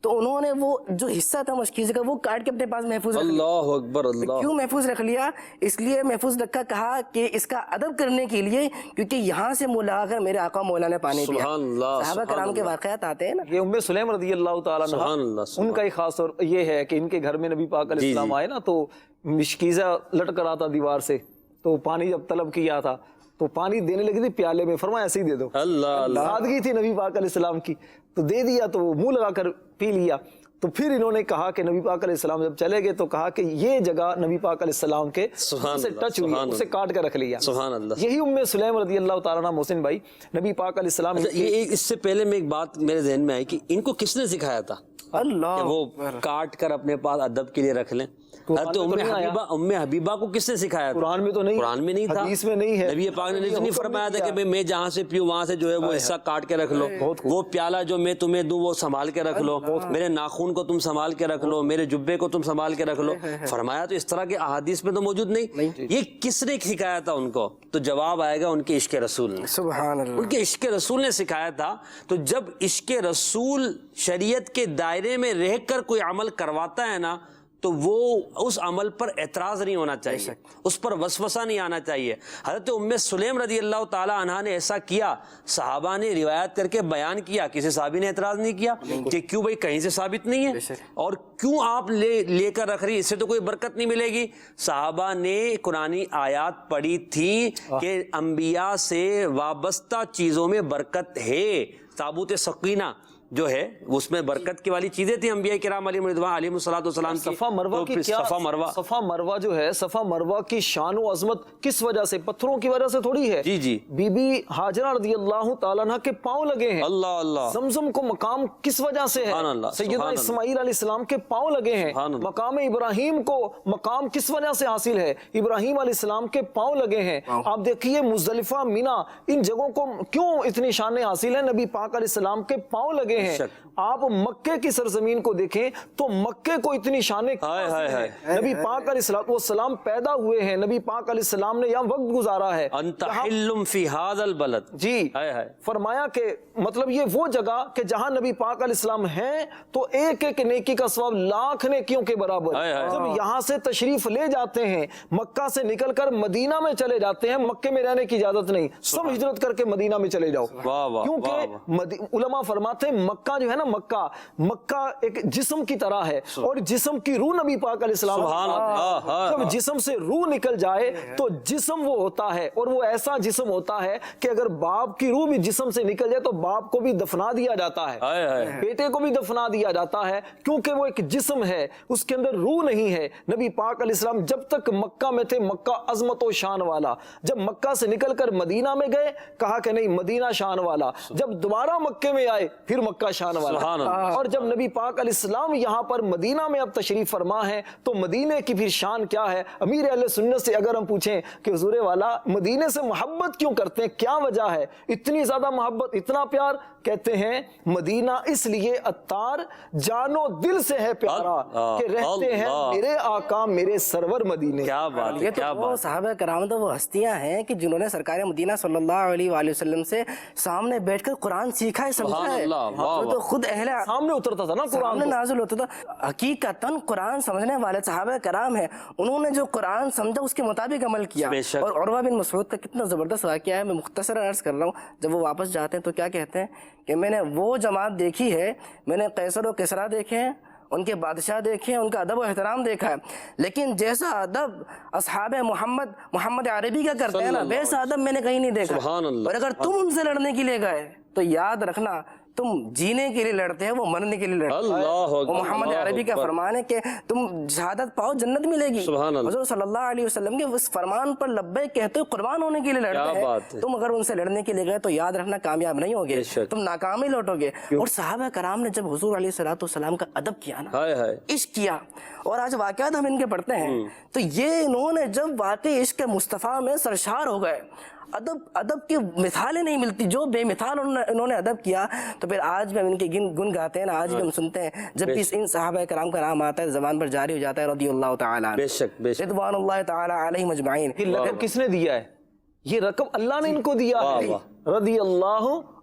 تو انہوں نے وہ جو حصہ تھا مشکیزے کا وہ کاٹ کے اپنے پاس محفوظ رکھ لیا۔ اللہ اکبر، اللہ کیوں محفوظ رکھ لیا؟ اس لیے محفوظ رکھا، کہا کہ اس کا ادب کرنے کے لیے، کیونکہ یہاں سے ملا کر میرے آقا مولا نے پانی پیا۔ سبحان اللہ، صحابہ کرام کے واقعات آتے ہیں نا۔ یہ ام سلیم رضی اللہ تعالیٰ سبحان اللہ، عنہ، ان کا ایک خاص طور یہ ہے کہ ان کے گھر میں نبی پاک علیہ السلام آئے نا، تو مشکیزہ لٹ کر آتا دیوار سے، تو پانی جب طلب کیا تھا تو پانی دینے لگی تھی پیالے میں، فرمایا ایسے ہی دے دو۔ اللہ سادگی تھی نبی پاک علیہ السلام کی، تو دے دیا، تو وہ منہ لگا کر پی لیا۔ تو پھر انہوں نے کہا کہ نبی پاک علیہ السلام جب چلے گئے تو کہا کہ یہ جگہ نبی پاک علیہ السلام کے سے ٹچ ہوئی، اسے کاٹ کر رکھ لیا۔ سبحان اللہ۔ یہی ام سلیم رضی اللہ تعالیٰ عنہ محسن بھائی، نبی پاک علیہ السلام یہ اس سے پہلے میں ایک بات میرے ذہن میں آئی کہ ان کو کس نے سکھایا تھا اللہ کہ وہ کاٹ کر اپنے پاس ادب کے لیے رکھ لیں؟ حضرت ام حبیبہ کو کس نے سکھایا تھا؟ قرآن میں تو نہیں، قرآن میں نہیں تھا، حدیث میں نہیں ہے۔ نبی پاک نے نہیں فرمایا تھا کہ میں جہاں سے پیوں وہاں سے جو ہے وہ حصہ کاٹ کے رکھ لو، وہ پیالہ جو میں تمہیں دوں وہ سنبھال کے رکھ لو، میرے ناخون کو تم سنبھال کے رکھ لو، میرے جبے کو تم سنبھال کے رکھ لو۔ فرمایا تو اس طرح کے احادیث میں تو موجود نہیں۔ یہ کس نے سکھایا تھا ان کو؟ تو جواب آئے گا ان کے عشق رسول نے۔ سبحان اللہ، ان کے عشق رسول نے سکھایا تھا۔ تو جب عشق رسول شریعت کے دائرے میں رہ کر کوئی عمل کرواتا ہے نا، تو وہ اس عمل پر اعتراض نہیں ہونا چاہیے، اس پر وسوسہ نہیں آنا چاہیے۔ حضرت ام سلیم رضی اللہ تعالی عنہا نے ایسا کیا، صحابہ نے روایت کر کے بیان کیا، کسی صحابی نے اعتراض نہیں کیا کہ کیوں بھائی کہیں سے ثابت نہیں ہے اور کیوں آپ لے کر رکھ رہی، اس سے تو کوئی برکت نہیں ملے گی۔ صحابہ نے قرآنی آیات پڑھی تھی کہ انبیاء سے وابستہ چیزوں میں برکت ہے۔ تابوت سقینہ جو ہے اس میں برکت کی والی چیزیں تھیں، انبیاء کرام علیہم رضوان علیہم الصلوۃ والسلام کی۔ صفا مروہ کی کیا، صفا مروہ جو ہے، صفا مروہ کی شان و عظمت کس وجہ سے؟ پتھروں کی وجہ سے تھوڑی ہے۔ جی جی، بی بی ہاجرہ رضی اللہ تعالیٰ عنہ کے پاؤں لگے ہیں۔ اللہ اللہ۔ زمزم کو مقام کس وجہ سے ہے؟ سیدنا اسماعیل علیہ السلام کے پاؤں لگے ہیں۔ مقام ابراہیم کو مقام کس وجہ سے حاصل ہے؟ ابراہیم علیہ السلام کے پاؤں لگے ہیں۔ آپ دیکھیے مزدلفہ، مینا، ان جگہوں کو کیوں اتنی شانیں حاصل ہیں؟ نبی پاک علیہ السلام کے پاؤں لگے ہیں۔ آپ مکے کی سرزمین کو دیکھیں تو مکے کو اتنی شانیں نبی پاک علیہ السلام پیدا ہوئے ہیں، نبی پاک علیہ السلام نے یہاں وقت گزارا ہے۔ انت حل فی ھذا البلد، جی فرمایا کہ مطلب یہ وہ جگہ کہ جہاں نبی پاک علیہ السلام ہیں تو ایک ایک نیکی کا ثواب لاکھ نیکیوں کے برابر۔ جب یہاں سے تشریف لے جاتے ہیں، مکہ سے نکل کر مدینہ میں چلے جاتے ہیں، مکے میں رہنے کی اجازت نہیں، سب ہجرت کر کے مدینہ میں چلے جاؤ، کیونکہ علماء فرماتے ہیں مکہ جو ہے نا، مکہ ایک جسم کی طرح ہے اور جسم کی روح نبی پاک علیہ السلام، جب جسم سے روح نکل جائے تو جسم وہ ہوتا ہے، اور وہ ایسا جسم ہوتا ہے کہ اگر باپ کی روح بھی جسم سے نکل جائے تو باپ کو بھی دفنا دیا جاتا ہے، بیٹے کو بھی دفنا دیا جاتا ہے، کیونکہ وہ ایک جسم ہے، اس کے اندر روح نہیں ہے۔ نبی پاک علیہ السلام جب تک مکہ میں تھے، مکہ عظمت و شان والا، جب مکہ سے نکل کر مدینہ میں گئے کہا کہ نہیں مدینہ شان والا، جب دوبارہ مکے میں آئے پھر مکہ شان والا، اور جب نبی پاک علیہ السلام یہاں پر مدینہ میں اب تشریف فرما ہے تو مدینے کی پھر شان کیا ہے؟ امیر اہل سنت سے اگر ہم پوچھیں کہ حضور والا مدینے سے محبت کیوں کرتے ہیں، کیا وجہ ہے اتنی زیادہ محبت، اتنا پیار؟ کہتے ہیں مدینہ اس لیے عطار جان و دل سے ہے پیارا کہ رہتے ہیں میرے آقا میرے سرور مدینے۔ کیا بات ہے، کیا بات۔ صحابہ کرام تو وہ ہستیاں ہیں کہ جنہوں نے سرکار مدینہ صلی اللہ علیہ وآلہ وسلم سے سامنے بیٹھ کر قرآن سیکھا ہے، سمجھا ہے، تو خود اہل سامنے اترتا تھا نا قرآن، سامنے نازل ہوتا تھا۔ حقیقتاً قرآن سمجھنے والے صحابہ کرام ہیں، انہوں نے جو قرآن سمجھا اس کے مطابق عمل کیا۔ اور عروہ بن مسعود کا کتنا زبردست واقعہ ہے، میں مختصر عرض کر رہا ہوں۔ جب وہ واپس جاتے ہیں تو کیا کہتے ہیں کہ میں نے وہ جماعت دیکھی ہے، میں نے قیصر و کسریٰ دیکھے ہیں، ان کے بادشاہ دیکھے ہیں، ان کا ادب و احترام دیکھا ہے، لیکن جیسا ادب اصحاب محمد عربی کا کرتے ہیں نا، ویسا ادب میں نے کہیں نہیں دیکھا۔ اور اگر تم ان سے لڑنے کے لیے گئے تو یاد رکھنا تم جینے کے لیے لڑتے ہیں، وہ مرنے کے لیے لڑتے ہیں۔ وہ محمد عربی کا فرمان ہے کہ تم شہادت پاؤ جنت ملے گی۔ حضور صلی اللہ علیہ وسلم کے اس فرمان پر لبیک کہتے ہوئے قربان ہونے کے لیے لڑتے ہیں۔ تم اگر ان سے لڑنے کے لیے گئے تو یاد رکھنا کامیاب نہیں ہوگے، تم ناکام ہی لوٹو گے۔ اور صحابہ کرام نے جب حضور علیہ الصلوۃ والسلام کا ادب کیا نا، عشق کیا، اور آج واقعات ہم ان کے پڑھتے ہیں تو یہ انہوں نے جب واقعی عشق مصطفیٰ میں سرشار ہو گئے، ادب کی مثالیں نہیں ملتی، جو بے مثال انہوں نے ادب کیا، تو پھر آج بھی ہم ان کے گن گاتے ہیں نا، آج بھی ہم سنتے ہیں، جب بھی ان صحابہ کرام کا نام آتا ہے زبان پر جاری ہو جاتا ہے رضی اللہ تعالی عنہ، بے شک رضوان اللہ تعالی علیہم اجمعین۔ یہ لقب کس نے دیا ہے؟ یہ رقم اللہ نے ان کو دیا ہے، رضی اللہ